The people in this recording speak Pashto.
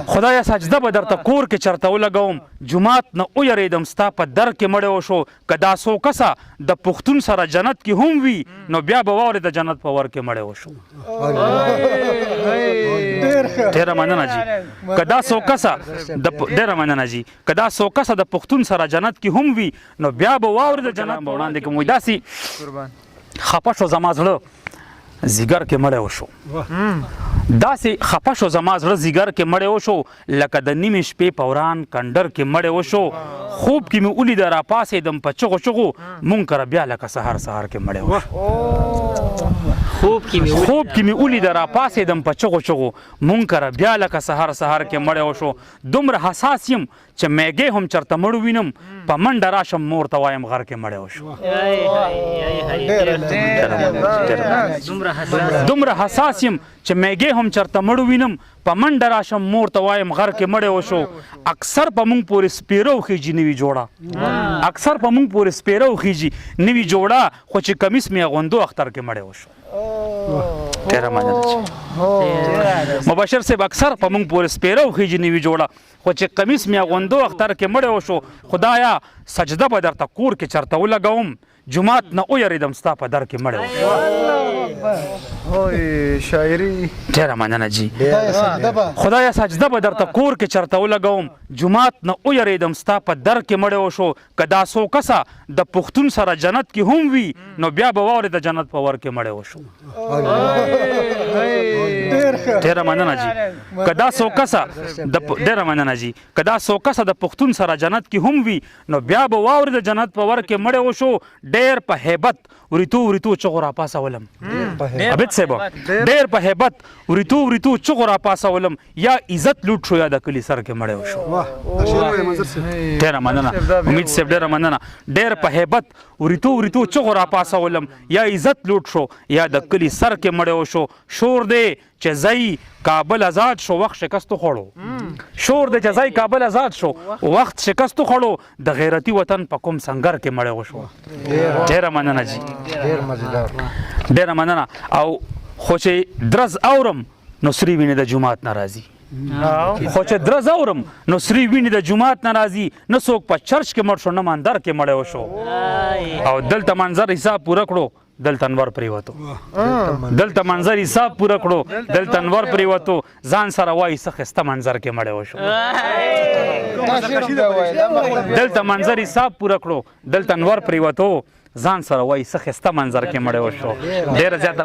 خدایا سجده به درته کور کې چرته ولګوم جماعت نه ویریدم ستا په در کې مړی وشو که دا څو کسه د پښتون سره جنت کې هم وي نو بیا به واورې د جنت په ور کې مړی وشو ډېره مننه جي که دا څو کسه ډېره مننه جي که دا څو کسه د پښتون سره جنت کې هم وي نو بیا به واورې د جنت په وړاندې کوم وایي داسې خفه شو زما زړه زیګر کې مړی وشو داسې خفه شو زما زړه زیګر کې مړی وشو لکه د نیمې شپې په وران کنډر کې مړی وشو خوب کې مې ولیده راپاڅېدم په چغو چغو مونږ کره بیا لکه سهار سهار کې مړی وشو خوب کې مې ولیده راپاڅېدم په چغو چغو مونږ کره بیا لکه سهار سهار کې مړی وشو دومره حساس یم چې میږی هم چرته مړ وینم په منډه راشم مور ته وایم غر کې مړی وشو دومره حساس یم چې میږی هم چرته مړ وینم په منډه راشم مور ته وایم غر کې مړی وشو اکثر په مونږ پورې سپیره وخیږي نوي جوړه اکثر په مونږ پورې سپیره وخیږي نوي جوړه خو چې کمیس مې اغوندو اختر کې مړی وشو ډېره مننه مبشر صاحب اکثر په مونږ پورې سپیره وخیږي نوي جوړه خو چې کمیس مې اغوندو اختر کې مړی وشو خدایا سجده به درته کور کې چرته ولګوم جماعت نه ویریدم ستا په در کې مړی وشو شاعري ډېره مننه جي خدایا سجده به درته کور کې چرته ولګوم جماعت نه ویریدم ستا په در کې مړی وشو که دا څو کسه د پښتون سره جنت کې هم وي نو بیا به واورې د جنت په ور کې مړی وشو ډېره مننه جي که دا څو کسه ډېره مننه جي که دا څو کسه د پښتون سره جنت کې هم وي نو بیا به واورې د جنت په ور کې مړی وشو ډېر په هیبت وریتو چغو راپاسولم عبید صاحب ډېر په هیبت وریتو چغو راپاسولم یا عزت لوټ شو یا د کلي سر کې مړی وشو ډېره مننه امید صاحب ډېره مننه ډېر په هیبت وریتو چغو راپاسولم یا عزت لوټ شو یا د کلي سر کې مړی وشو شور دی چې ځای کابل آزاد شو وخت شکستو خوړو شور دی چې ځای کابل آزاد شو وخت شکستو خوړو د غیرتي وطن په کوم سنگر کې مړی وشو ډېره مننه جي ډېره مننه او خو چې درز اورم نو سري وینې د جومات نه راځي خو چې درز اورم نو سري وینې د جومات نه راځي نه څوک په چرچ کې مړ شو نه ماندر کې مړی وشو او دلته منظر حساب پوره کړو دلته انور پریوتو دلته منظر حساب پوره کړو دلته انور پریوتو ځان سره وایي څه ښایسته منظر کې مړی وشو دلته منظر حساب پوره کړو دلته انور پریوتو ځان سره وایي څه ښایسته منظر کې مړی وشو ډېره زیاته